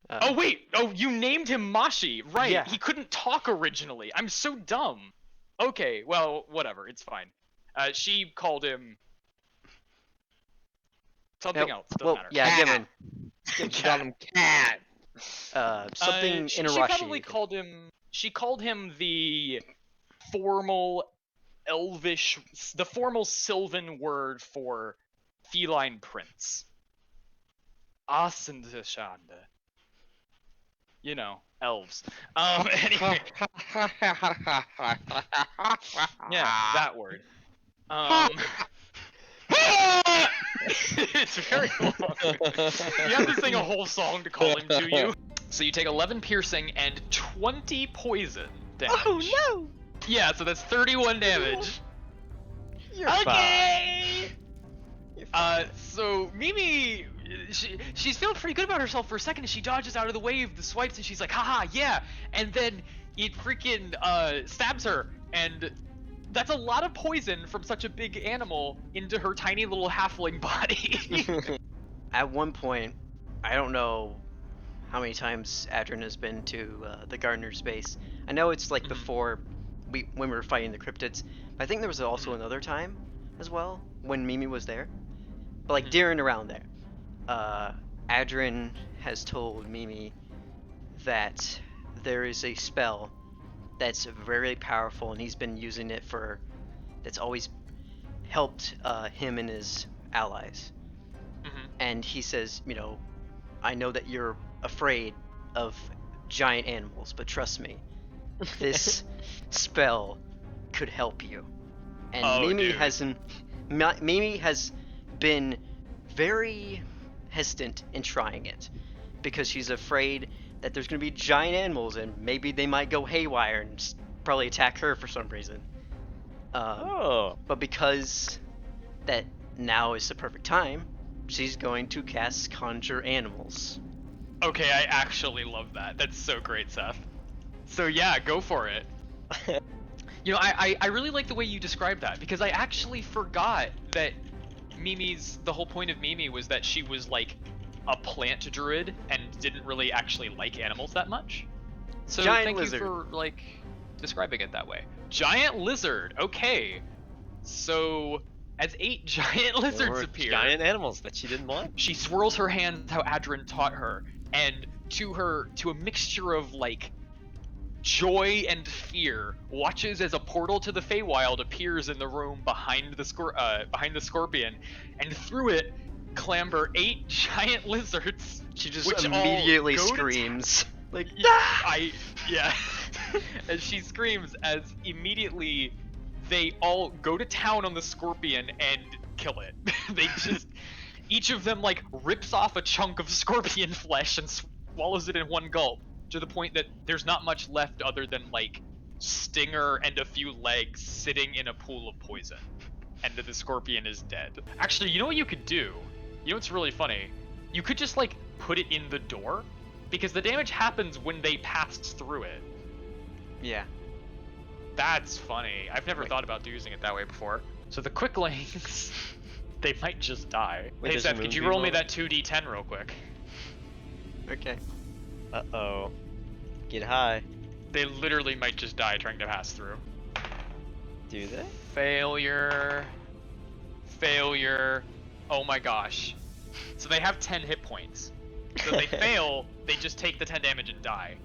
Oh wait! Oh, you named him Mashi, right? Yeah. He couldn't talk originally. I'm so dumb. Okay, well, whatever. It's fine. She called him something else. Doesn't matter. Yeah, given. She called him cat. Something She Inarashi. probably called him. She called him the formal elvish, the formal Sylvan word for feline prince. Ascendashanda. You know, elves. Anyway, yeah, that word. It's very long. You have to sing a whole song to call him to you. So you take 11 piercing and 20 poison damage. Oh no! Yeah, so that's 31 damage. You're fine. So Mimi, she's feeling pretty good about herself for a second. She dodges out of the way of the swipes, and she's like, haha, yeah. And then it freaking stabs her, and that's a lot of poison from such a big animal into her tiny little halfling body. At one point, I don't know how many times Adran has been to the Gardener's base. I know it's like before when we were fighting the cryptids. But I think there was also another time as well when Mimi was there. But like during around there, Adran has told Mimi that there is a spell that's very powerful, and he's been using it for. That's always helped him and his allies. And he says, you know, I know that you're afraid of giant animals, but trust me, this spell could help you. And Mimi has been very hesitant in trying it because she's afraid that there's going to be giant animals and maybe they might go haywire and probably attack her for some reason. But because that now is the perfect time, she's going to cast Conjure Animals. Okay, I actually love that. That's so great, Seth. So yeah, go for it. You know, I really like the way you described that, because I actually forgot that the whole point of Mimi was that she was like a plant druid and didn't really actually like animals that much. So thank you for like describing it that way. Giant lizard, okay. So as 8 giant lizards appear. Giant animals that she didn't want. She swirls her hands how Adran taught her, and to a mixture of like joy and fear, watches as a portal to the Feywild appears in the room behind the scorpion, and through it clamber 8 giant lizards. She just immediately screams. Like, yeah. As she screams, as immediately they all go to town on the scorpion and kill it. They just, each of them like rips off a chunk of scorpion flesh and swallows it in one gulp, to the point that there's not much left other than like stinger and a few legs sitting in a pool of poison. And the scorpion is dead. Actually, you know what you could do? You know what's really funny? You could just like put it in the door, because the damage happens when they passed through it. Yeah. That's funny. I've never thought about using it that way before. So the quicklings, they might just die. Wait, hey Seth, could you roll me that 2d10 real quick? Okay. Uh-oh. Get high. They literally might just die trying to pass through. Do they? Failure. Failure. Oh my gosh. So they have 10 hit points. So if they fail, they just take the 10 damage and die.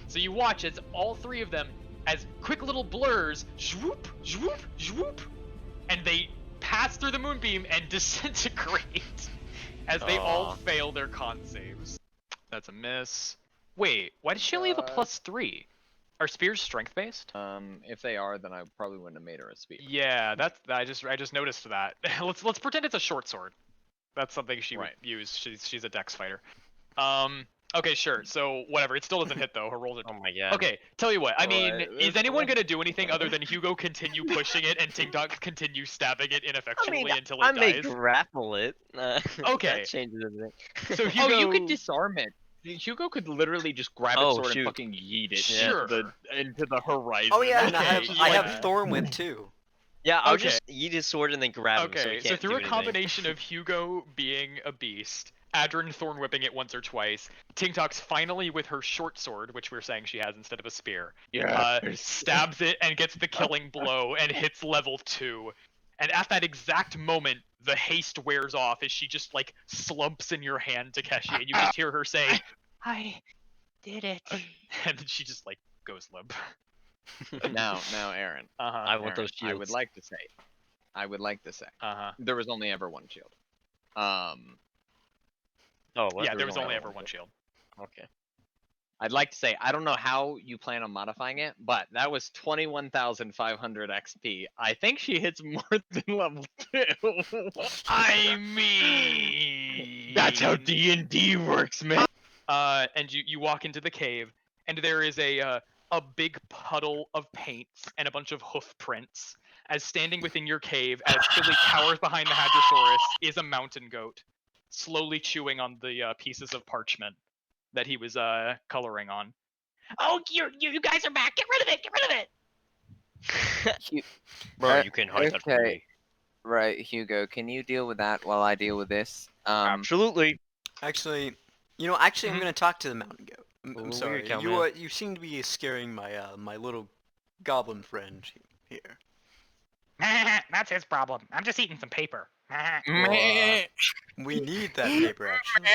So you watch as all 3 of them, as quick little blurs, zwoop, zwoop, zwoop, and they pass through the moonbeam and disintegrate as they all fail their con saves. That's a miss. Wait, why did she only have a +3? Are spears strength based? If they are, then I probably wouldn't have made her a spear. Yeah, I just noticed that. let's pretend it's a short sword. That's something she would use. She's a dex fighter. Okay, sure. So whatever. It still doesn't hit though. Her rolls are. Oh my god. Okay, tell you what. I mean, is anyone gonna do anything other than Hugo continue pushing it and Tingtox continue stabbing it ineffectually until it dies? I may grapple it. Okay. That changes everything. So Hugo, Oh, you could disarm it. Hugo could literally just grab its sword and fucking yeet it into the horizon. Oh yeah, and Okay, I have Thorn Whip too. Yeah, I'll just eat his sword and then grab him. Okay, so through a combination of Hugo being a beast Adran thorn whipping it once or twice. Tingtox finally with her short sword, which we're saying she has instead of a spear, stabs it and gets the killing blow and hits level 2. And at that exact moment, the haste wears off as she just like slumps in your hand, Takeshi, and you just hear her say, "I did it," and then she just like goes limp. Now, Aaron. I want those shields. I would like to say. There was only ever one shield. Oh, what? Yeah, there was only ever one shield. Okay. I'd like to say, I don't know how you plan on modifying it, but that was 21,500 XP. I think she hits more than level 2. I mean, That's how D&D works, man. And you walk into the cave, and there is a big puddle of paints and a bunch of hoof prints. As standing within your cave, as Philly cowers behind the Hadrosaurus, is a mountain goat, slowly chewing on the pieces of parchment that he was coloring on. Oh, you guys are back! Get rid of it! Get rid of it! Bro, you can hide that from me. Right, Hugo, can you deal with that while I deal with this? Absolutely. Actually, I'm gonna talk to the mountain goat. I'm Ooh, sorry. weird, Calman. You seem to be scaring my my little goblin friend here. That's his problem. I'm just eating some paper. Well, we need that paper, actually.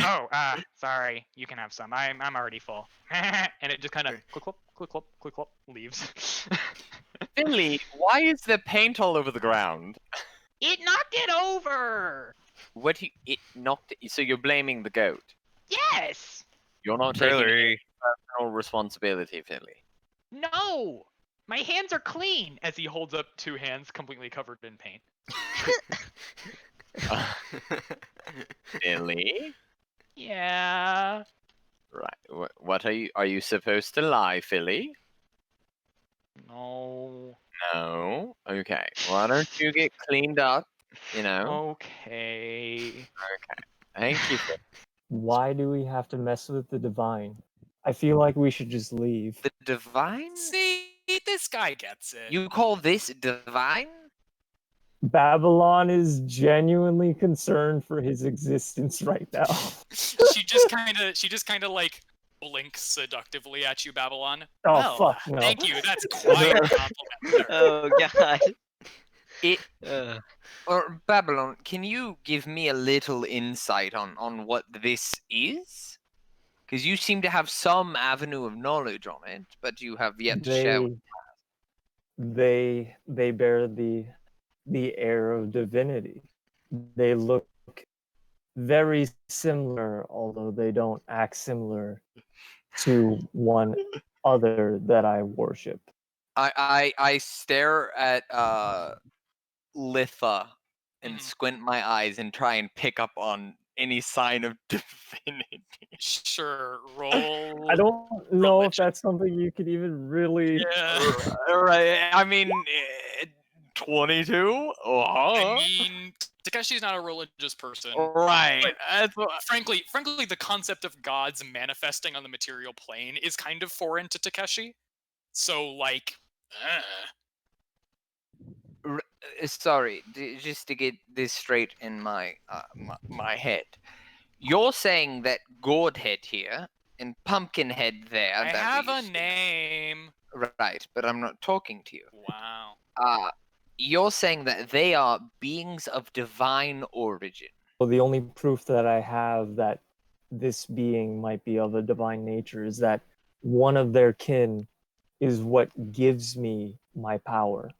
Oh, sorry. You can have some. I'm already full. And it just kind of click clop leaves. Billy, why is there paint all over the ground? It knocked it over. It knocked it? So you're blaming the goat? Yes. You're not taking Really? any personal responsibility, Philly. No. My hands are clean. As he holds up 2 hands completely covered in paint. Billy? Yeah. Right. What are you supposed to lie, Philly? No. No. Okay. Why don't you get cleaned up? Okay. Thank you. Philly. Why do we have to mess with the divine? I feel like we should just leave. The divine? See, this guy gets it. You call this divine? Babylon is genuinely concerned for his existence right now. She just kind of like blinks seductively at you, Babylon. Oh, Well, fuck no. Thank you. That's quite a compliment, sir. Oh god. Or Babylon, can you give me a little insight on what this is? Because you seem to have some avenue of knowledge on it, but you have yet to share. They bear the air of divinity. They look very similar, although they don't act similar to one other that I worship. I stare at Litha and Mhm. squint my eyes and try and pick up on any sign of divinity. Sure, roll. I don't know if religion. that's something you could even really. Yeah. Right. I mean, 22. I mean, Takeshi's not a religious person. Right. But That's what... frankly, the concept of gods manifesting on the material plane is kind of foreign to Takeshi. So, like, Sorry, just to get this straight in my my head. You're saying that Gourdhead here and Pumpkinhead there. I have a name. Right, but I'm not talking to you. Wow. You're saying that they are beings of divine origin. Well, the only proof that I have that this being might be of a divine nature is that one of their kin is what gives me my power.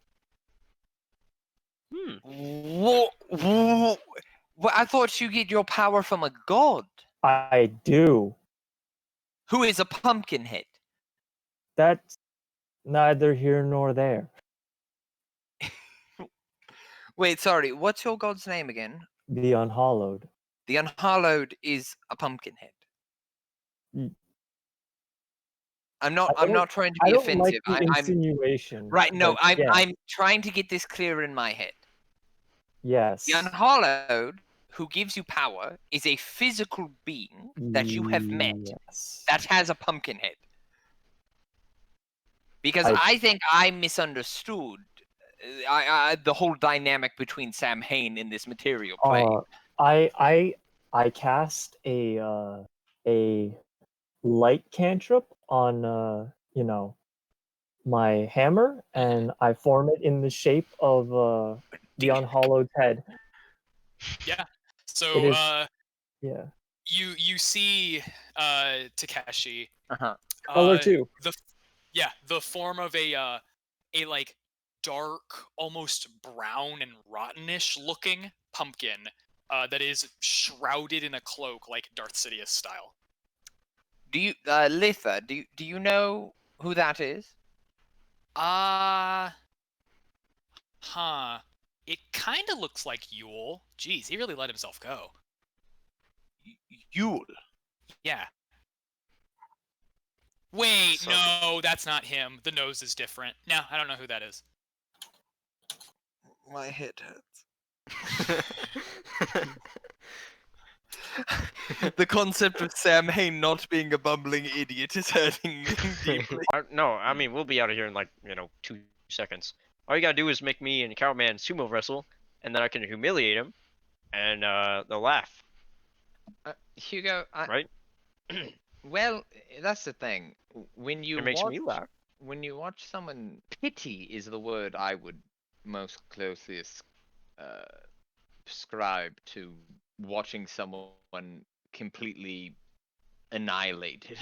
Well, I thought you get your power from a god. I do. Who is a Pumpkinhead? That's neither here nor there. Wait, sorry, what's your god's name again? The Unhallowed. The Unhallowed is a Pumpkinhead. I'm not trying to be offensive. Like the insinuation. Right, no, yeah. I'm trying to get this clear in my head. Yes. The Unhallowed, who gives you power, is a physical being that you have met that has a pumpkin head. Because I think I misunderstood the whole dynamic between Sam Hain in this material plane. I cast a light cantrip on my hammer, and I form it in the shape of the unhollowed head. Yeah. So It is yeah. you see Takeshi. Uh-huh. Color too. The form of a like dark, almost brown and rottenish looking pumpkin that is shrouded in a cloak like Darth Sidious style. Do you, Litha? Do you know who that is? Huh. It kind of looks like Yule. Jeez, he really let himself go. Yule. Yeah. Wait, So- no, that's not him. The nose is different. No, I don't know who that is. My head hurts. The concept of Sam Hain not being a bumbling idiot is hurting me deeply. No, I mean we'll be out of here in like 2 seconds. All you gotta do is make me and Cowman sumo wrestle, and then I can humiliate him, and they'll laugh, Hugo, right? well, that's the thing. When you It makes watch, me laugh. when you watch someone, pity is the word I would most closely ascribe to watching someone completely annihilated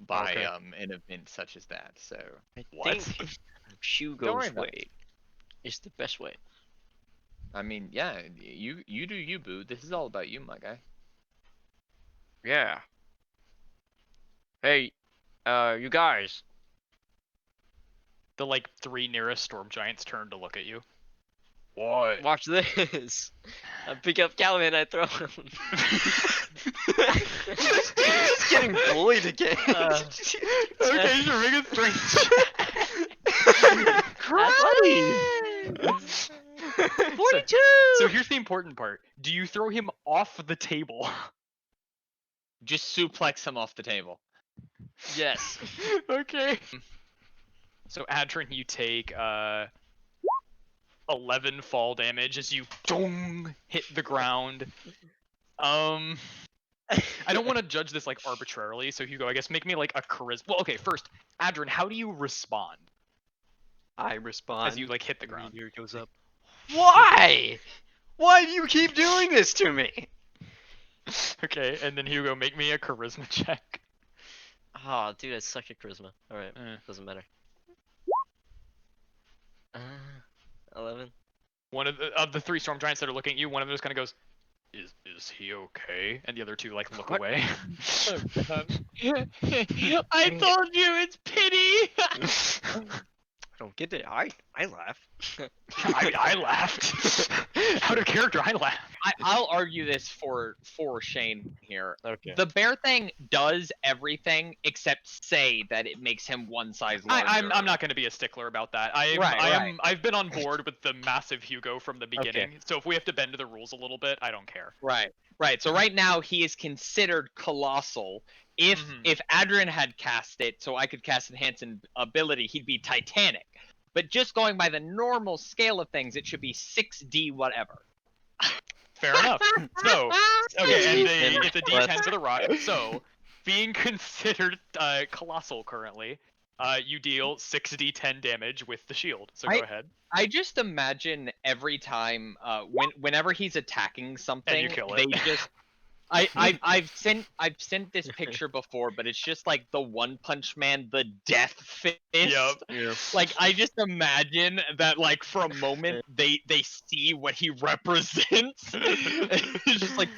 by Okay. an event such as that. So I What? think Don't worry Hugo's about way is the best way. I mean, yeah, you do you, boo. This is all about you, my guy. Yeah. Hey, you guys. The like 3 nearest storm giants turn to look at you. What? Watch this. I pick up Calvin, I throw him. He's getting bullied again. Okay, sure, make a strength Athletics. 42. So here's the important part. Do you throw him off the table? Just suplex him off the table. Yes. Okay. So Adran, you take 11 fall damage as you dong hit the ground. I don't want to judge this like arbitrarily, so Hugo, I guess make me like a charisma. Well, okay, first, Adran, how do you respond I respond. as you like hit the ground? Meteor goes up. Why? Why do you keep doing this to me? Okay, and then Hugo, make me a charisma check. Oh, dude, I suck at charisma. Alright, Eh. doesn't matter. 11. One of the 3 storm giants that are looking at you, one of them just kind of goes, "Is he okay?" And the other 2 like look What? away. I told you it's pity. I don't get it. I laugh. I laughed. Out of character, I laughed. I'll argue this for Shane here. Okay. The bear thing does everything except say that it makes him one size larger. I'm not going to be a stickler about that. Right. I've been on board with the massive Hugo from the beginning. So if we have to bend to the rules a little bit, I don't care. Right. So right now he is considered colossal. If Adran had cast it, so I could cast enhance ability, he'd be Titanic. But just going by the normal scale of things, it should be 6D whatever. Fair enough. So okay, and it's a Let's- D10 for the rock. So being considered colossal currently, you deal 6d10 damage with the shield. So go ahead. I just imagine every time, whenever he's attacking something, And you kill they it. just. I've sent this picture before, but it's just like the One Punch Man, the Death Fist. Yep. Yeah. Like I just imagine that, like for a moment, they see what he represents. It's just like,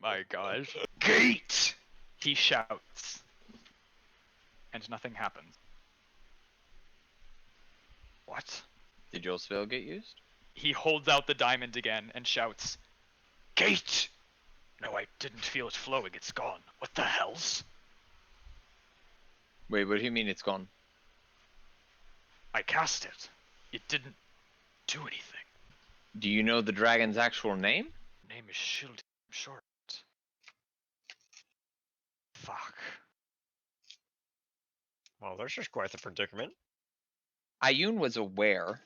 My gosh. Gate! He shouts. And nothing happens. What? did your spell get used? He holds out the diamond again and shouts, "Gate! No, I didn't feel it flowing. It's gone. What the hell's?" Wait, what do you mean it's gone? I cast it. It didn't do anything. Do you know the dragon's actual name? Name is Shield Short. Fuck. Well, there's just quite the predicament. Ayun was aware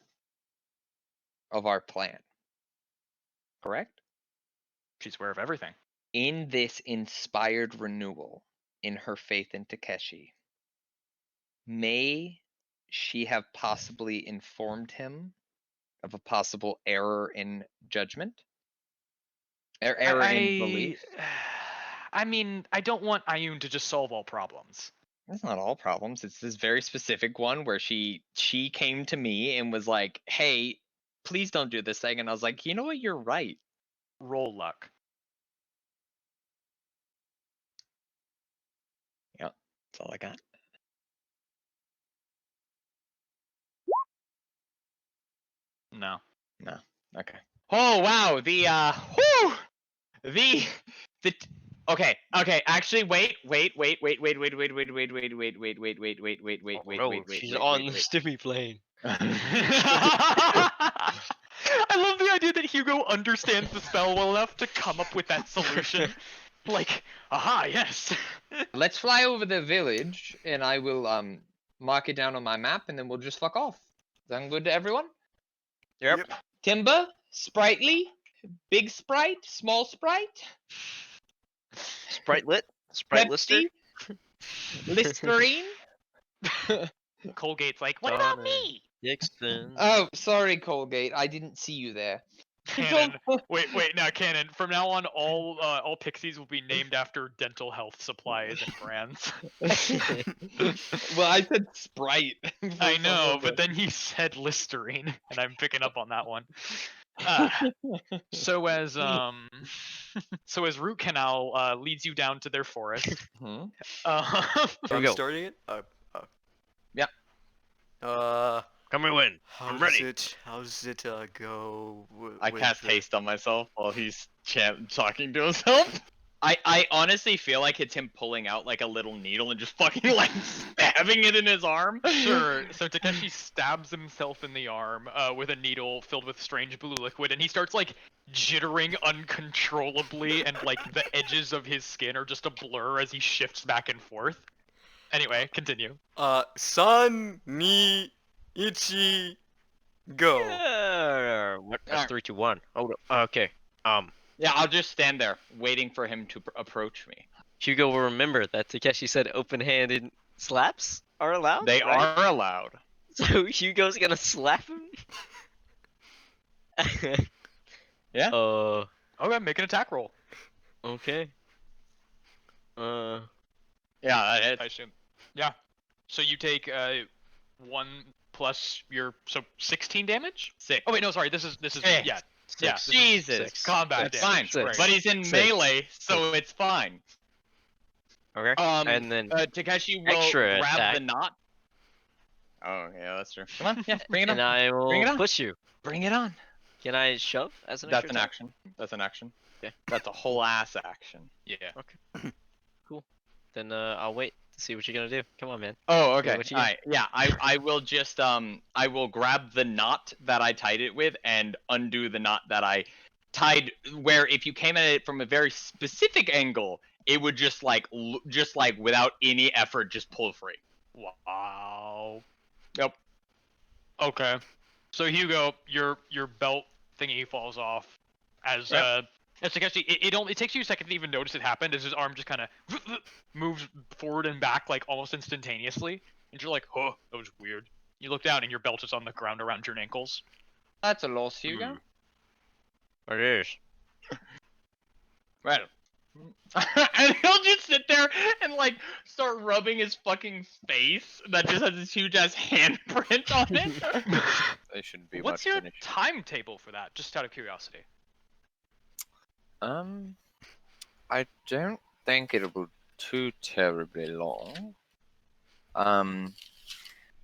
of our plan. correct? She's aware of everything. In this inspired renewal in her faith in Takeshi, may she have possibly informed him of a possible error in judgment? Error in belief? I mean, I don't want Ayun to just solve all problems. That's not all problems. It's this very specific one where she came to me and was like, "Hey, please don't do this thing," and I was like, "You know what? You're right." Roll luck. Yep, that's all I got. No. No. Okay. Oh wow, the okay, actually wait. Oh no, she's on the Demi plane. I love the idea that Hugo understands the spell well enough to come up with that solution. Like, aha, yes. Let's fly over the village, and I will mark it down on my map, and then we'll just fuck off. Sound good to everyone? Yep. Timber, sprightly, big sprite, small sprite, Sprite Lister. Pepsi, Listerine. Colgate's like, what about me? Dixon. Oh, sorry, Colgate. I didn't see you there. Canon. Wait, now Canon. From now on, all pixies will be named after dental health supplies and brands. Well, I said Sprite. I know, but then you said Listerine, and I'm picking up on that one. So as root canal leads you down to their forest. Hmm? Here we I'm go. starting it. Yeah. Come and win. I'm ready. How's it go? I with cast the- haste on myself while he's talking to himself. I honestly feel like it's him pulling out like a little needle and just fucking like stabbing it in his arm. Sure. So Takeshi stabs himself in the arm with a needle filled with strange blue liquid, and he starts like jittering uncontrollably, and like the edges of his skin are just a blur as he shifts back and forth. Anyway, continue. San ni ichi go. What? That's 3, 2, 1. Oh, no. Okay. Yeah, I'll just stand there waiting for him to approach me. Hugo will remember that Takeshi said open-handed slaps are allowed. They right? are allowed. So Hugo's gonna slap him. Yeah. Okay, make an attack roll. Okay. Yeah, I assume. Yeah. So you take 1 plus your 16 damage. 6. Oh wait, no, sorry. This is Hey. yeah. Six. Yeah, this is Jesus. Six. combat It's damage. fine, Right. but he's in Six. melee, so it's fine. Okay. And then Takeshi will extra grab attack. the knot. Oh yeah, that's true. Come on, yeah, bring it on. and I Bring it will on. push you. Bring it on. Can I shove as an That's extra an attack? action. That's an action. Okay. That's a whole ass action. Yeah. Then I'll wait to see what you're gonna do. Come on, man. Oh, Yeah, okay. what you Alright, yeah, I will just I will grab the knot that I tied it with and undo the knot that I tied, where if you came at it from a very specific angle, it would just like without any effort just pull free. Wow. Yep. Okay. So Hugo, your belt thingy falls off as Takeshi. It takes you a second to even notice it happened, as his arm just kind of moves forward and back like almost instantaneously, and you're like, "Oh, that was weird." You look down and your belt is on the ground around your ankles. That's a loss, Hugo. It is. Right. And he'll just sit there and like start rubbing his fucking face that just has this huge ass handprint on it. They shouldn't be What's much your finish. timetable for that? Just out of curiosity. I don't think it'll be too terribly long.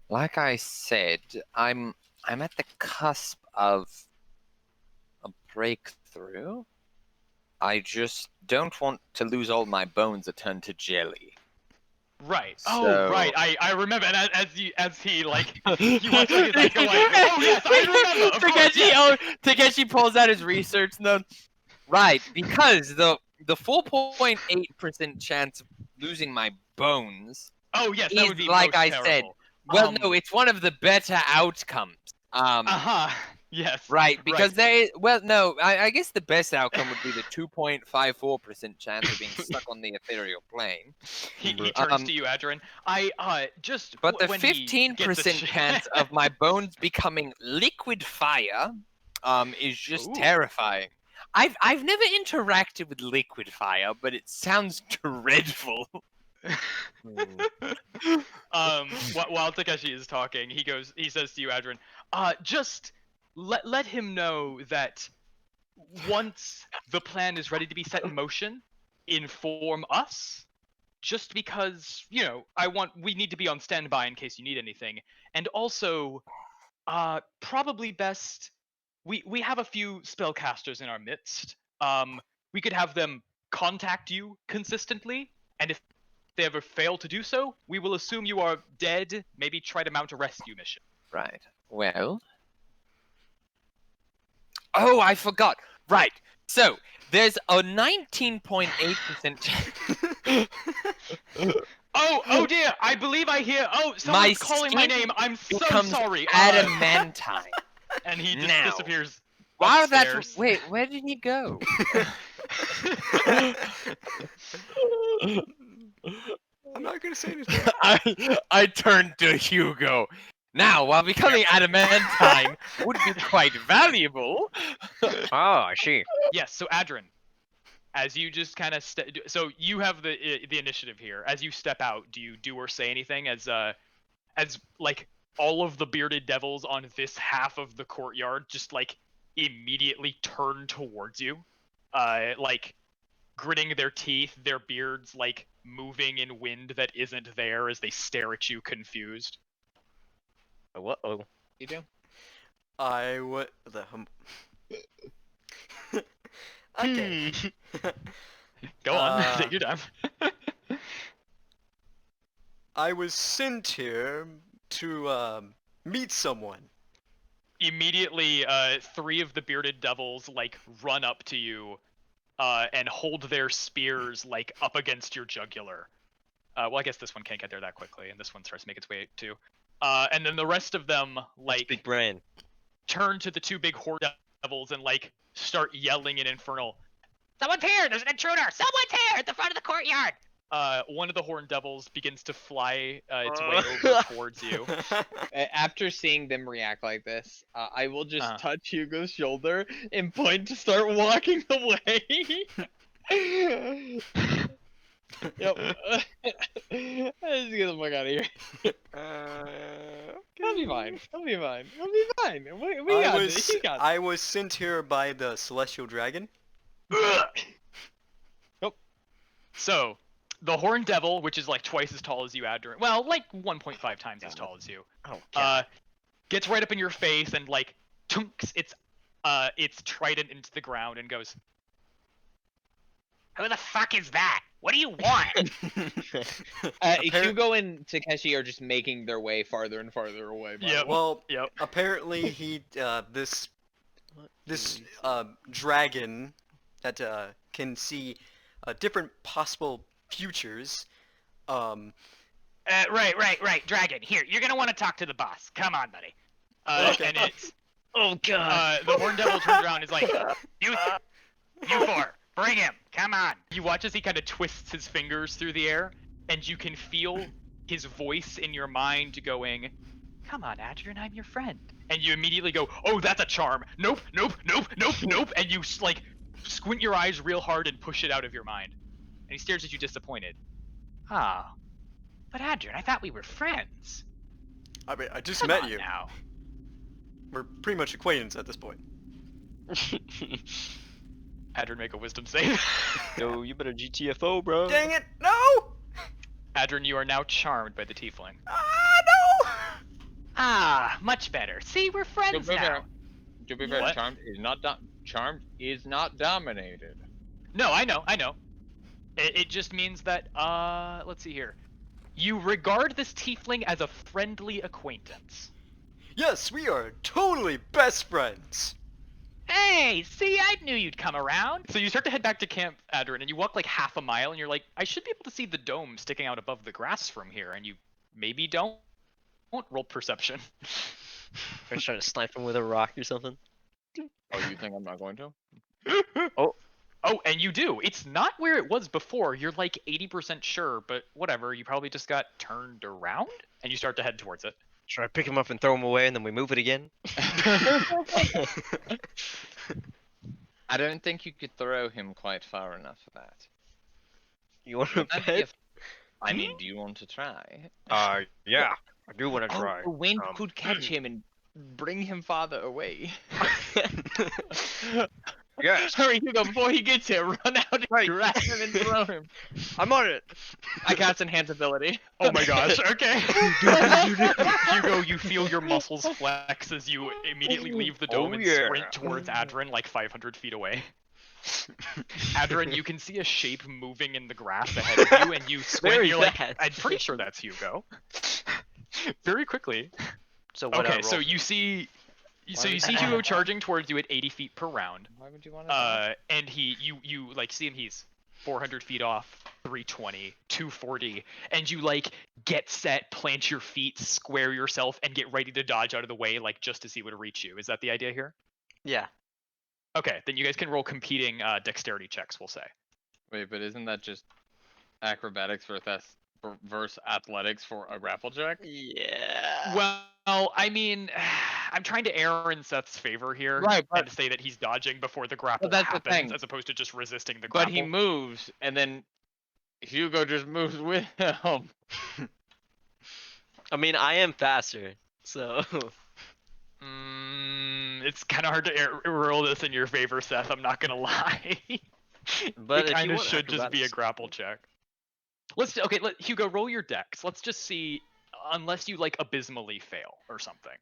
Like I said, I'm at the cusp of a breakthrough. I just don't want to lose all my bones a turn to jelly. Right. So- Oh, right. I remember. And as he like he wants to like, go like, oh yes, I remember. Of course, yes. Takeshi pulls out his research note. Right, because the 4.8% chance of losing my bones. Oh yes, that is would be like most I said. terrible. Well, no, it's one of the better outcomes. Uh-huh. Yes. Right, because well, no, I guess the best outcome would be the 2.54% chance of being stuck on the ethereal plane. He turns to you, Adran. Just But the when he gets a 15% chance of my bones becoming liquid fire, is just Ooh. terrifying. I've never interacted with liquid fire, but it sounds dreadful. While Takeshi is talking, he says to you, Adran, just let him know that once the plan is ready to be set in motion, inform us. Just because, we need to be on standby in case you need anything. And also, probably best, we have a few spellcasters in our midst. We could have them contact you consistently, and if they ever fail to do so, we will assume you are dead, maybe try to mount a rescue mission. Right. Well. Oh, I forgot. Right. So, there's a 19.8% Oh dear, I believe I hear, someone's calling my name, I'm so sorry. Adamantine. And he just Now. disappears Wow, upstairs. wait, where did he go? I'm not gonna say anything. I turned to Hugo. Now, while becoming adamantine would be quite valuable. Oh, I see. Yes, so Adran, as you just kind of so you have the initiative here. As you step out, do you do or say anything as like all of the bearded devils on this half of the courtyard just like immediately turn towards you, like gritting their teeth, their beards like moving in wind that isn't there as they stare at you confused. What? Oh, You do? I would Okay. Go on, take your time. I was sent here to meet someone. Immediately, 3 of the bearded devils like run up to you, and hold their spears like up against your jugular. Well, I guess this one can't get there that quickly, and this one starts to make its way too. And then the rest of them like big brain. turn to the 2 big horde devils and like start yelling in infernal. Someone's here! There's an intruder! Someone's here at the front of the courtyard! One of the horned devils begins to fly its way over towards you. After seeing them react like this, I will just Uh. touch Hugo's shoulder and point to start walking away. Yep. Let's get the fuck out of here. I'll be fine. I'll be fine. I'll be fine. We got this. We got this. I was sent here by the celestial dragon. Nope. So, the horned devil, which is like twice as tall as you, Adran, well, like 1.5 times as tall as you, gets right up in your face and like tunks its trident into the ground and goes, "Who the fuck is that? What do you want?" Hugo and Takeshi are just making their way farther and farther away. Yep. Well, Yep. apparently he this dragon that can see different possible futures. Right, dragon. Here, you're gonna want to talk to the boss. Come on, buddy. Okay. And it's Oh god. the horned devil turns around and is like, you 4, bring him. Come on. You watch as he kind of twists his fingers through the air, and you can feel his voice in your mind going, "Come on, Adran, I'm your friend." And you immediately go, "Oh, that's a charm. Nope, nope, nope, nope, nope." And you like squint your eyes real hard and push it out of your mind. And he stares at you disappointed. "Ah, but Adran, I thought we were friends." I mean, I just Come met on you. now. We're pretty much acquaintances at this point. Adran, make a wisdom save. Yo, you better GTFO, bro. Dang it! No! Adran, you are now charmed by the tiefling. No! Ah, much better. See, we're friends now. To be fair, What? charmed is not dominated. No, I know. It just means that, let's see here. You regard this tiefling as a friendly acquaintance. Yes, we are totally best friends. Hey, see, I knew you'd come around. So you start to head back to camp, Adran, and you walk like half a mile, and you're like, I should be able to see the dome sticking out above the grass from here, and you maybe don't. Roll perception. I was trying to snipe him with a rock or something. Oh, you think I'm not going to? Oh, and you do. It's not where it was before. You're like 80% sure, but whatever. You probably just got turned around and you start to head towards it. Should I pick him up and throw him away and then we move it again? I don't think you could throw him quite far enough for that. You want to Would that be bet? I mean, do you want to try? Yeah. I do want to Oh, try. the wind Um, could catch him and bring him farther away. Yes. Hurry, Hugo, before he gets here, run out and Right. grab him and throw him. I'm on it. I cast Enhance ability. Oh my gosh, okay. Hugo, you feel your muscles flex as you immediately leave the dome and sprint towards Adran like 500 feet away. Adran, you can see a shape moving in the grass ahead of you, and you squint. Very You're like, fast. I'm pretty sure that's Hugo. Very quickly. So what? Okay, so you see, Hugo charging towards you at 80 feet per round. Why would you want to? And you like see him. He's 400 feet off, 320, 240, and you like get set, plant your feet, square yourself, and get ready to dodge out of the way, like just as he would reach you. Is that the idea here? Yeah. Okay, then you guys can roll competing dexterity checks. We'll say. Wait, but isn't that just acrobatics versus athletics for a grapple check? Yeah. Well, I mean, I'm trying to err in Seth's favor here, Right, but- and say that he's dodging before the grapple that's the happens, thing. as opposed to just resisting the But grapple. he moves, and then Hugo just moves with him. I mean, I am faster, so. It's kind of hard to roll this in your favor, Seth. I'm not gonna lie. But it if kind you of want should just be a acrobatics- grapple check. Hugo, roll your dex. Let's just see, unless you like abysmally fail or something.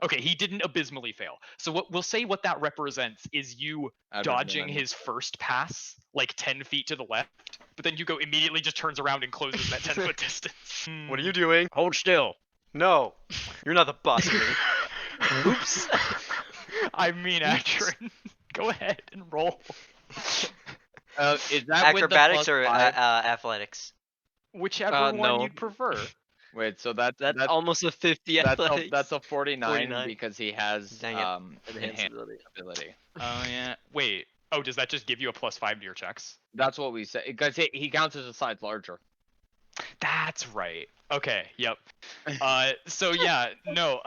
Okay, he didn't abysmally fail. So what we'll say what that represents is you dodging his first pass like 10 feet to the left, but then Hugo immediately just turns around and closes that 10-foot distance. What are you doing? Hold still. No, you're not the boss of me. Oops. I mean, Adran, go ahead and roll. Is that with the Acrobatics plus or 5? athletics? Whichever one no. you'd prefer. Wait, so that's Almost a 50 athletics. that's a 49, 49. because he has Dang it. enhanced ability. Oh yeah. Wait. Oh, does that just give you a +5 to your checks? That's what we say, because he counts as a size larger. That's right. Okay. Yep. So yeah. No.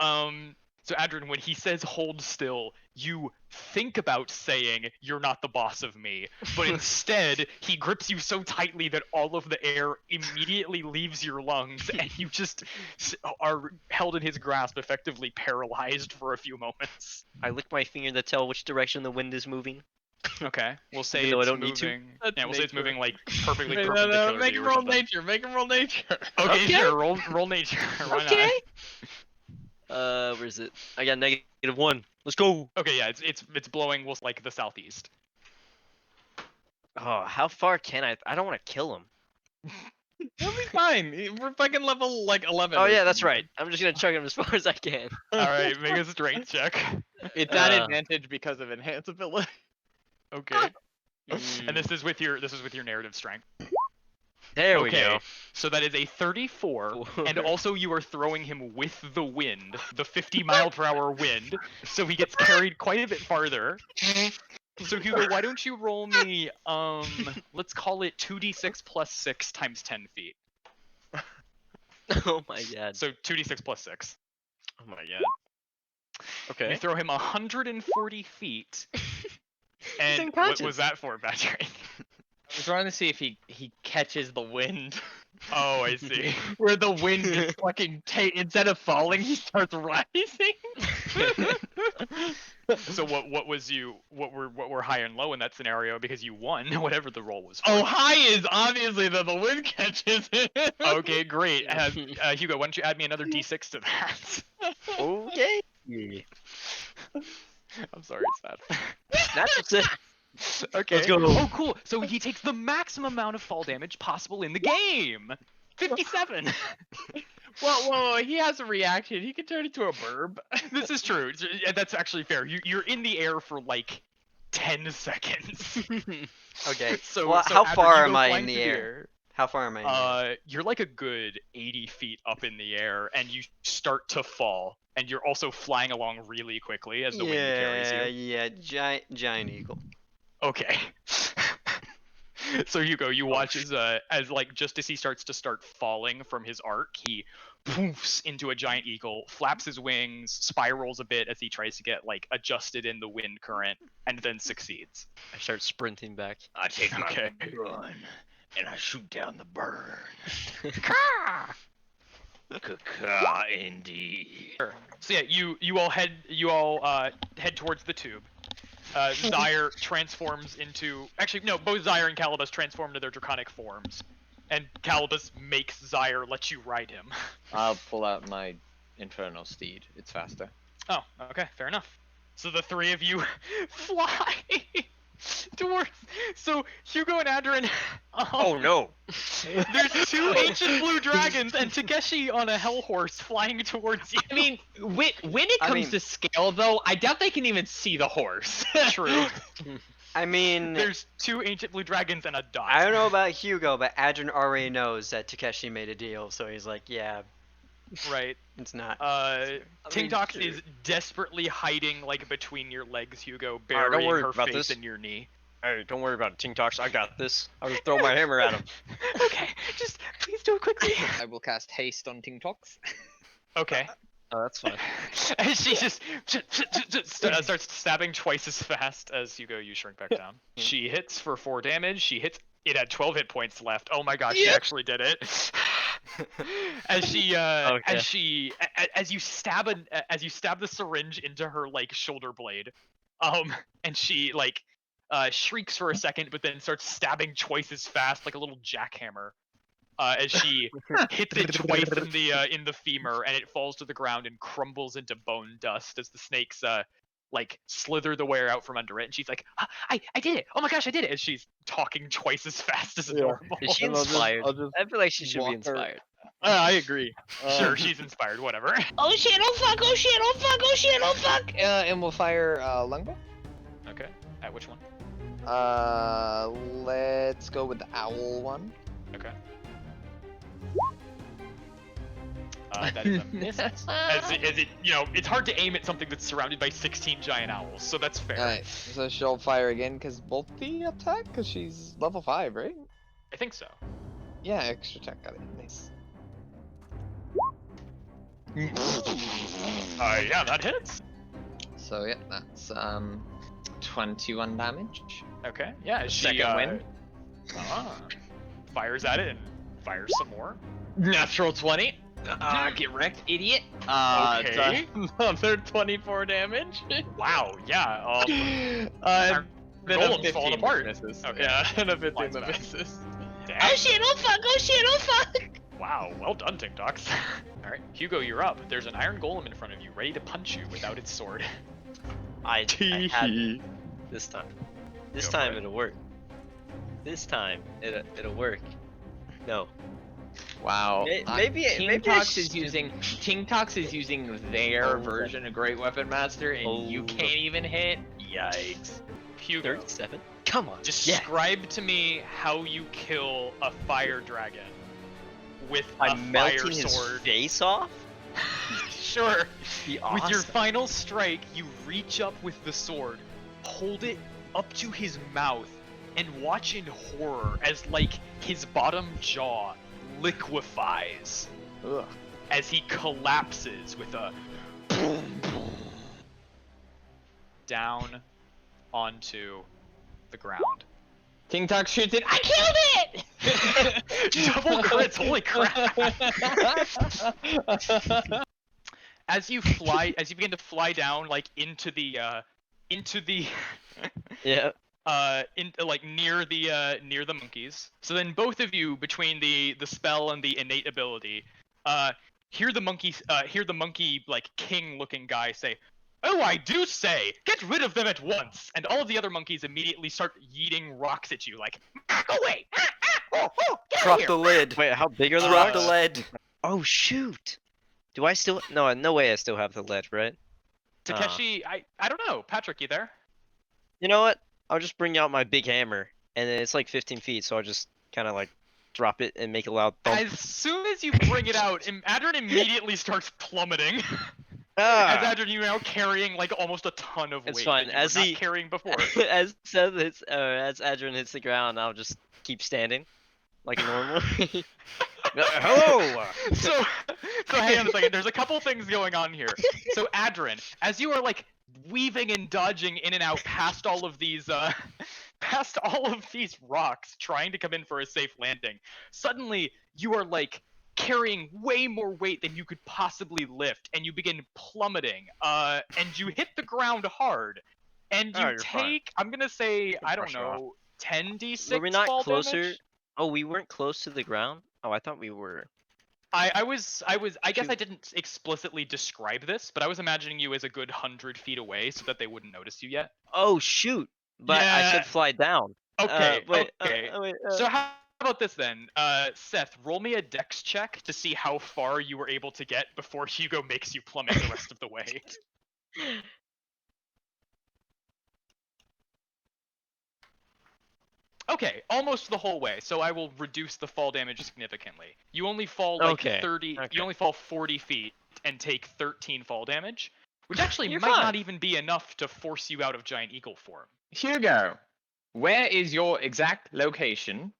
So Adran, when he says hold still, you think about saying you're not the boss of me, but instead he grips you so tightly that all of the air immediately leaves your lungs, and you just are held in his grasp, effectively paralyzed for a few moments. I lick my finger to tell which direction the wind is moving. Okay, we'll say Even though I it's don't need to. moving. That's Yeah, we'll say it's nature. moving like perfectly Wait, perpendicular to make you him or roll something. nature. Make him roll nature. Okay, Okay. sure. Roll nature. Why Okay. not? Where is it? I got -1. Let's go. Okay, yeah, it's blowing like the southeast. Oh, how far can I? I don't want to kill him. He'll be fine. We're fucking level like 11. Oh or yeah, that's something. right. I'm just gonna chug him as far as I can. All right, make a strength check. It's at Uh, advantage because of enhance ability. Okay. Mm, And this is with your narrative strength. there we Okay. go. So that is a 34, and also you are throwing him with the wind, the 50-mile-per-hour wind, so he gets carried quite a bit farther. So Hugo, why don't you roll me, let's call it 2d6 plus 6 times 10 feet. Oh my god. So 2d6 plus 6. Oh my god. You Okay. throw him 140 feet. And what unconscious. was that for, Patrick? I was trying to see if he catches the wind. Oh, I see. Where the wind is fucking instead of falling, he starts rising. So what were high and low in that scenario, because you won whatever the roll was for. Oh, high is obviously that the wind catches it. Okay, great. Hugo, why don't you add me another d6 to that? Okay. I'm sorry, it's that. That's it. Okay. Let's go. Oh, cool. So he takes the maximum amount of fall damage possible in the game. 57. Whoa, he has a reaction. He can turn into a burb. This is true. That's actually fair. You're in the air for like 10 seconds. Okay. So, Well, so how after far you am go I flying in the through air? How far am I in the air? You're like a good 80 feet up in the air, and you start to fall and you're also flying along really quickly as the wind carries you. Yeah, giant eagle. Okay. So Hugo, you watch as like just as he starts falling from his arc, he poofs into a giant eagle, flaps his wings, spirals a bit as he tries to get like adjusted in the wind current, and then succeeds. I start sprinting back. I take my Okay. gun and I shoot down the burn. Caw, indeed. So yeah, you all head towards the tube. Zyre transforms into both Zyre and Calibus transform into their draconic forms, and Calibus makes Zyre let you ride him. I'll pull out my infernal steed. It's faster. Oh, okay, fair enough. So the three of you fly towards. So Hugo and Adran. Oh no! There's two ancient blue dragons and Takeshi on a hell horse flying towards you. I mean, when it comes to scale, though, I doubt they can even see the horse. True. I mean, There's two ancient blue dragons and a dot. I don't know about Hugo, but Adran already knows that Takeshi made a deal, so he's like, yeah, Right. it's not. Tingtox is desperately hiding like between your legs, Hugo, Alright, don't burying worry her about face this. in your knee. Hey, don't worry about it, Tingtox. I got this. I'll just throw my hammer at him. Okay, just please do it quickly. I will cast haste on Tingtox. Okay. Oh, that's fine. And she just starts stabbing twice as fast as Hugo. You shrink back down. She hits for 4 damage. She hits. It had 12 hit points left. Oh my gosh, she actually did it. As you stab the syringe into her like shoulder blade, and she like shrieks for a second, but then starts stabbing twice as fast, like a little jackhammer. As she hits it twice in the femur, and it falls to the ground and crumbles into bone dust as the snakes like slither the wear out from under it. And she's like, I did it! Oh my gosh, I did it! As she's talking twice as fast as normal. Is she And I'll just- inspired? I'll just I feel like she should be walk her- inspired. I agree. Sure, she's inspired. Whatever. Oh shit! Oh fuck! Oh shit! Oh fuck! Oh shit! Oh fuck! And we'll fire longbow. Okay. At which one? Let's go with the owl one. Okay. That is a miss. As it, it's hard to aim at something that's surrounded by 16 giant owls, so that's fair. Alright, so she'll fire again because both the attack, because she's level 5, right? I think so. Yeah, extra attack, got it. Nice. Yeah, that hits. So yeah, that's 21 damage. Okay. Yeah. She, Second win. Fires at it and fires some more. Natural 20. Get wrecked, idiot. Okay. Another 24 damage. Wow. Yeah. Then Golem's falling apart. Misses. Okay. Yeah, and a 15 Flies that back. misses. Damn. Oh shit! Oh fuck! Oh shit! Oh fuck! Wow. Well done, Tingtox. All right, Hugo, you're up. There's an iron golem in front of you, ready to punch you without its sword. I had this time. This Go time for it. it'll work. This time it'll work. No. Wow. Maybe Tingtox is using their version of Great Weapon Master, and you can't even hit. Yikes! Hugo, 37. Come on. describe to me how you kill a fire dragon with by a fire melting his sword. face off. Sure. Be With your awesome. final strike, you reach up with the sword, hold it up to his mouth, and watch in horror as like his bottom jaw liquefies Ugh. as he collapses with a boom, boom, down onto the ground. Tingtox shoots it. I killed it! Double crits, holy crap! As you begin to fly down, like into the Yeah. near the monkeys. So then both of you, between the spell and the innate ability, hear the monkey like king looking guy say, "Oh, I do say, get rid of them at once!" And all of the other monkeys immediately start yeeting rocks at you, like, "Go away! Oh, get Drop out here!" the lid. Wait, how big are the Drop rocks? the lead. Oh shoot! Do I still? No way. I still have the lead, right? Takeshi, I don't know. Patrick, you there? You know what? I'll just bring out my big hammer, and then it's like 15 feet, so I'll just kind of like drop it and make a loud thump. As soon as you bring it out, Adran immediately starts plummeting. As Ah, Adran, you're now carrying like almost a ton of It's weight fine. that you were As not he- carrying before. as Seth hits, as Adran hits the ground, I'll just keep standing, like normal. Hello. so hang on a second. There's a couple things going on here. So Adran, as you are like weaving and dodging in and out past all of these rocks, trying to come in for a safe landing, suddenly you are like carrying way more weight than you could possibly lift, and you begin plummeting. And you hit the ground hard, and you Oh, you're fine. take, I'm gonna say, I don't brush it off. know, 10d6 Were we not fall closer? damage. Oh, we weren't close to the ground. Oh, I thought we were. I guess I Shoot. didn't explicitly describe this, but I was imagining you as a good 100 feet away so that they wouldn't notice you yet. Oh shoot! But I Yeah. said fly down. Okay, Wait. okay. Wait. So how about this then? Seth, roll me a dex check to see how far you were able to get before Hugo makes you plummet the rest of the way. Okay, almost the whole way. So I will reduce the fall damage significantly. You only fall like Okay, 30. okay. You only fall 40 feet and take 13 fall damage, which actually You're might fine. not even be enough to force you out of giant eagle form. Hugo, where is your exact location?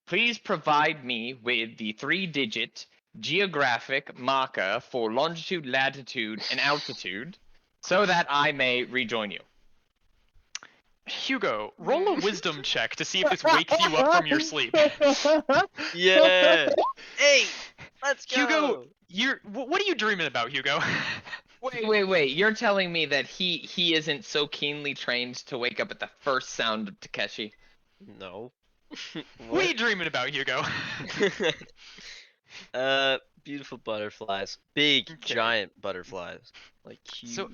Please provide me with the 3-digit geographic marker for longitude, latitude, and altitude so that I may rejoin you. Hugo, roll a wisdom check to see if this wakes you up from your sleep. Yeah. Hey, let's go. Hugo, what are you dreaming about, Hugo? Wait. You're telling me that he isn't so keenly trained to wake up at the first sound of Takeshi? No. What are you dreaming about, Hugo? Beautiful butterflies. Big, Okay. giant butterflies. Like huge. So-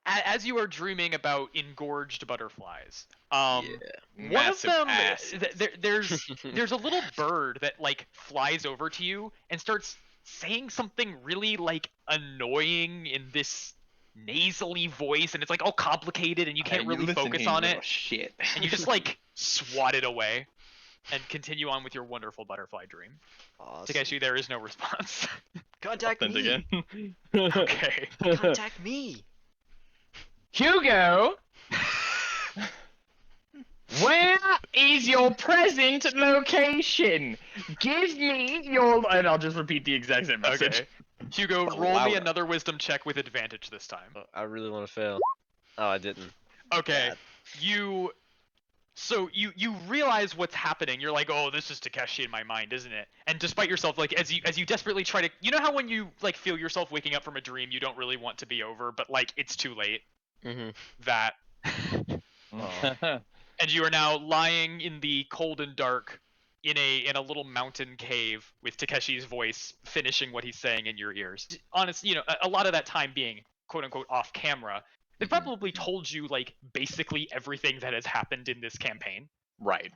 As you are dreaming about engorged butterflies, yeah. one Massive of them, ass. there's a little bird that like flies over to you and starts saying something really like annoying in this nasally voice, and it's like all complicated, and you can't really focus on it, Shit. and you just like swat it away and continue on with your wonderful butterfly dream. Awesome. Takeshi, there is no response. Contact me. again. Okay. Contact me. Hugo, where is your present location? Give me your. And I'll just repeat the exact same message. Okay. Hugo, But roll me louder. another wisdom check with advantage this time. I really want to fail. Oh, I didn't. Okay. Bad. You realize what's happening. You're like, oh, this is Takeshi in my mind, isn't it? And despite yourself, like as you desperately try to, you know how when you like feel yourself waking up from a dream, you don't really want to be over, but like it's too late. Mm-hmm. That. Oh. And you are now lying in the cold and dark in a little mountain cave with Takeshi's voice finishing what he's saying in your ears. Honestly, you know, a lot of that time being quote unquote off camera, they probably told you like basically everything that has happened in this campaign. Right.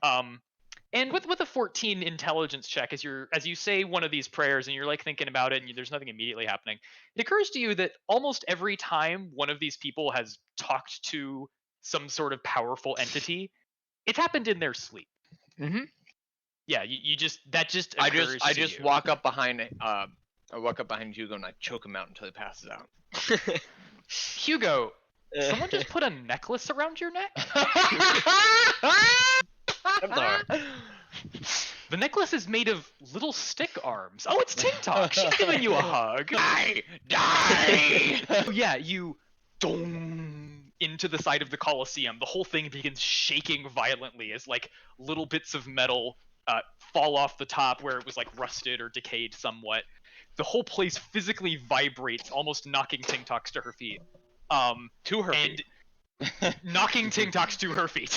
And with a 14 intelligence check, as you say one of these prayers and you're like thinking about it and there's nothing immediately happening, it occurs to you that almost every time one of these people has talked to some sort of powerful entity, it's happened in their sleep. Mm-hmm. Yeah, you just that just I occurs just to you. walk up behind Hugo and I choke him out until he passes out. Hugo, someone just put a necklace around your neck? The necklace is made of little stick arms. Oh, it's Tingtox. She's giving you a hug. Die! Oh, yeah, you dong into the side of the Colosseum. The whole thing begins shaking violently as like little bits of metal fall off the top where it was like rusted or decayed somewhat. The whole place physically vibrates, almost knocking Tingtox to her feet. To her feet. Knocking Tingtox to her feet.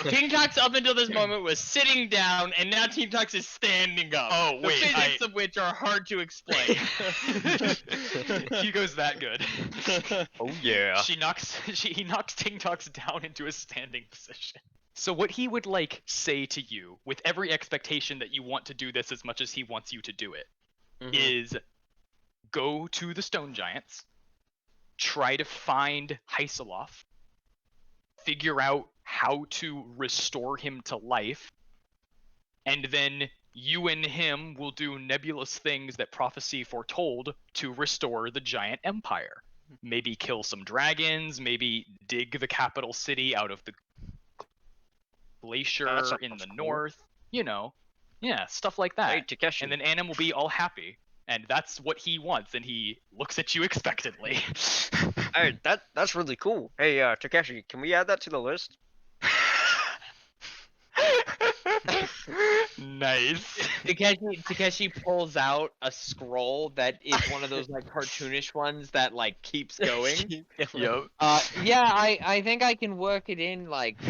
Tingtox up until this moment was sitting down, and now Tingtox is standing up. Oh, the wait, physics of which are hard to explain. Hugo's that good. Oh yeah. He knocks Tingtox down into a standing position. So what he would like say to you, with every expectation that you want to do this as much as he wants you to do it, is go to the stone giants, try to find Hyceloff, figure out how to restore him to life, and then you and him will do nebulous things that prophecy foretold to restore the giant empire. Maybe kill some dragons, maybe dig the capital city out of the glacier sounds in the cool. north. You know, yeah, stuff like that. Hey, Takeshi. And then Anim will be all happy, and that's what he wants, and he looks at you expectantly. Hey, that's really cool. Hey, Takeshi, can we add that to the list? Nice. Takeshi pulls out a scroll that is one of those like cartoonish ones that like keeps going. Yup. Yeah, I think I can work it in like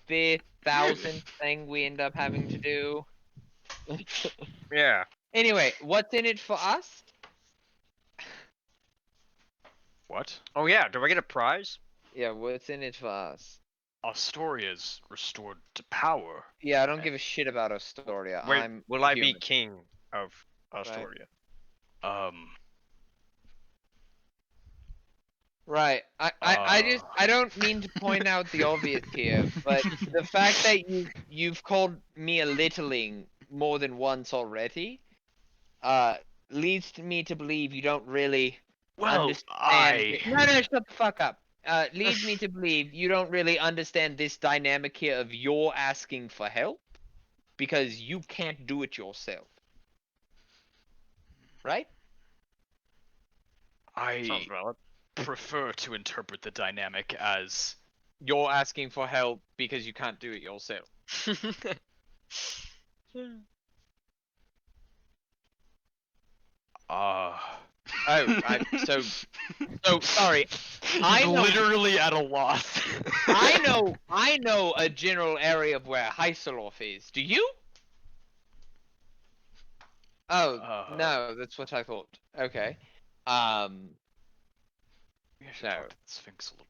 4,000 thing we end up having to do. Yeah. Anyway, what's in it for us? What? Oh yeah, do I get a prize? Yeah, what's in it for us? Astoria's restored to power. Yeah, I don't give a shit about Astoria. Wait, I'm will I be human. king of Astoria? Right. I don't mean to point out the obvious here, but the fact that you've called me a littling more than once already, leads me to believe you don't really understand. No, shut the fuck up. Leads me to believe you don't really understand this dynamic here of you're asking for help because you can't do it yourself. Right? Sounds valid. prefer to interpret the dynamic as You're asking for help because you can't do it yourself. So sorry. I know, literally at a loss. I know a general area of where Heiselhoff is. Do you? Oh, no, that's what I thought. Okay. So. Sphinx a little.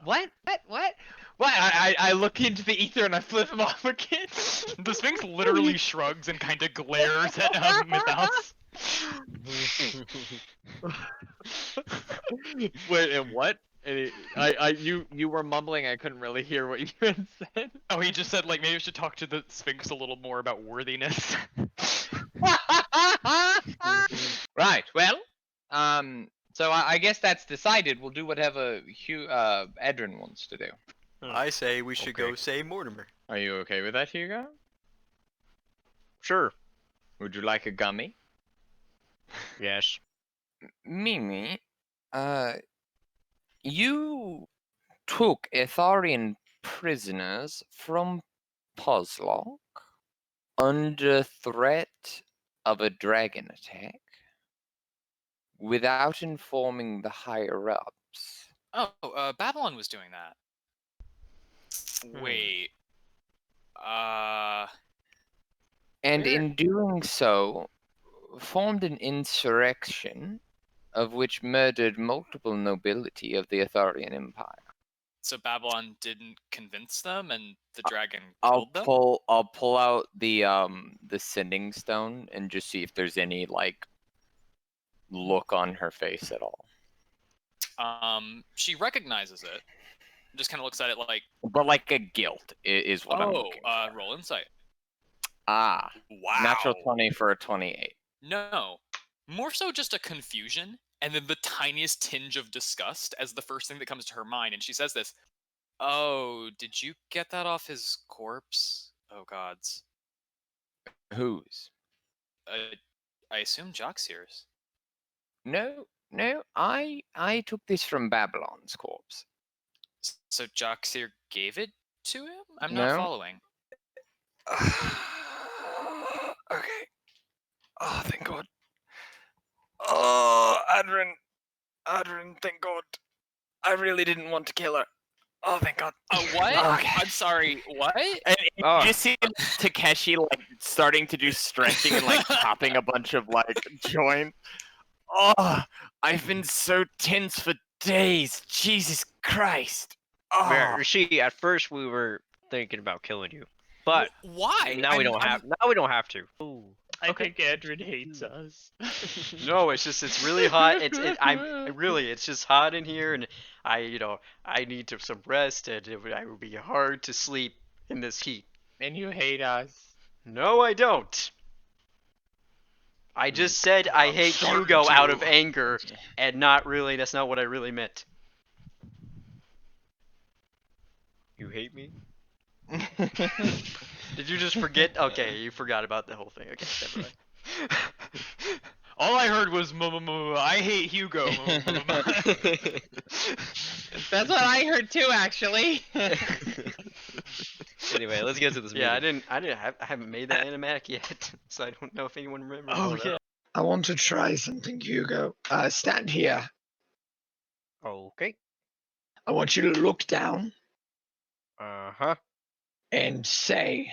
What? What? I look into the ether and I flip him off again. The Sphinx literally shrugs and kind of glares at Mythos. Wait, and what? You were mumbling. I couldn't really hear what you had said. Oh, he just said like maybe we should talk to the Sphinx a little more about worthiness. Right. Well, so I guess that's decided. We'll do whatever Adran wants to do. I say we should go Okay. save Mortimer. Are you okay with that, Hugo? Sure. Would you like a gummy? Yes. Mimi, you took Etharian prisoners from Pozlok under threat of a dragon attack without informing the higher-ups. Oh, Babylon was doing that. Wait. And Weird. in doing so, formed an insurrection of which murdered multiple nobility of the Etharian Empire. So Babylon didn't convince them, and the dragon I'll killed them. pull out the sending stone and just see if there's any like look on her face at all. She recognizes it. Just kind of looks at it like, But like a guilt is what I'm oh, looking for. roll insight. Ah, Wow. natural 20 for a 28. No, more so just a confusion, and then the tiniest tinge of disgust as the first thing that comes to her mind, and she says this. Oh, did you get that off his corpse? Oh gods. Whose? I assume Joxier's. No, I took this from Babylon's corpse. So Joxier gave it to him? I'm No. not following. Okay. Oh, thank God. Oh, Adran, thank God. I really didn't want to kill her. Oh, thank God. What? Okay. I'm sorry, what? And Oh. you just see Takeshi like starting to do stretching and like popping a bunch of like joints. Oh, I've been so tense for days. Jesus Christ. Oh. Rishi, at first we were thinking about killing you, but Why? now we don't have. Now we don't have to. Ooh. I think Adran hates us. No, it's really hot. It's just hot in here, and I need some rest, and I would be hard to sleep in this heat. And you hate us. No, I don't. I just said I I'm hate starting Hugo out of to. anger, and not really. That's not what I really meant. You hate me? Did you just forget? Okay, you forgot about the whole thing. Okay, never mind. All I heard was I hate Hugo. That's what I heard too, actually. Anyway, let's get to this Yeah, meeting. I haven't made that animatic yet, so I don't know if anyone remembers. Oh yeah. I want to try something, Hugo. Stand here. Okay. I want you to look down Uh-huh. and say,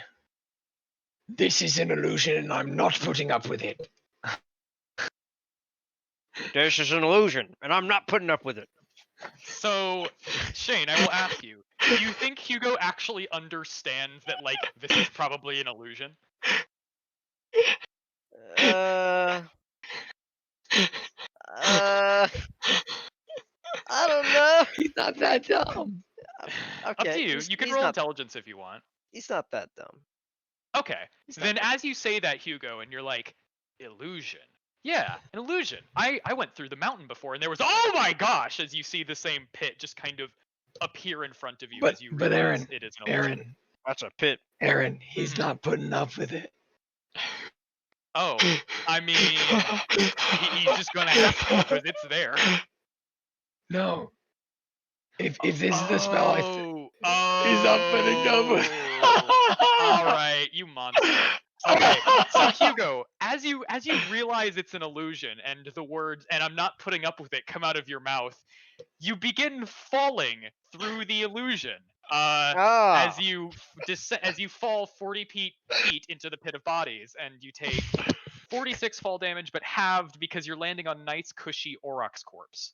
"This is an illusion and I'm not putting up with it." This is an illusion, and I'm not putting up with it. So, Shane, I will ask you: do you think Hugo actually understands that like this is probably an illusion? Uh, I don't know. He's not that dumb. Okay. Up to you. he's- You can he's roll not, intelligence if you want. He's not that dumb. Okay. Then as you say that, Hugo, and you're like, illusion. Yeah, an illusion. I went through the mountain before, and there was, oh my gosh, as you see the same pit just kind of appear in front of you But as you but realize Aaron, it is an illusion. Aaron, That's a pit. Aaron, he's Mhm. not putting up with it. Oh, I mean, he's just gonna have to because it's there. No. If this is the spell, Oh, he's not putting up with. all right, you monster. Okay, so Hugo, as you realize it's an illusion and the words "and I'm not putting up with it" come out of your mouth, you begin falling through the illusion. As you as you fall 40 feet into the pit of bodies, and you take 46 fall damage, but halved because you're landing on nice cushy Aurochs corpse.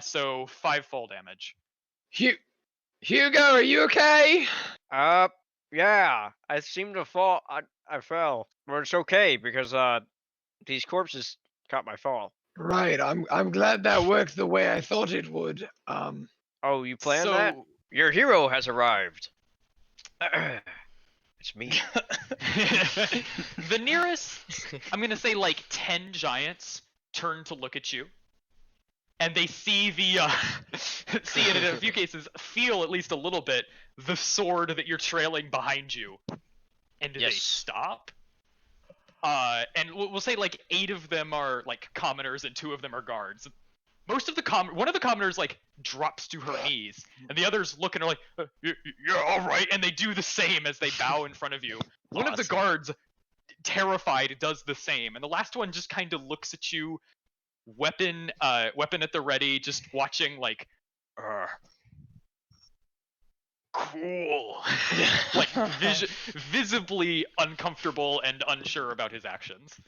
So 5 fall damage. Hugo, are you okay? Yeah. I seem to fall. I fell, but it's okay because these corpses caught my fall. Right. I'm glad that worked the way I thought it would. Oh, you planned So that? Your hero has arrived. It's me. the nearest, I'm gonna say like 10 giants turn to look at you, and they see the see, and in a few cases feel at least a little bit the sword that you're trailing behind you, and they Yes. stop. And we'll say like 8 of them are like commoners and 2 of them are guards. Most of the one of the commoners like drops to her knees, and the others look and are like, "You're all right," and they do the same as they bow in front of you. One of the Awesome. guards, terrified, does the same, and the last one just kind of looks at you, weapon at the ready, just watching like, cool, like visibly uncomfortable and unsure about his actions.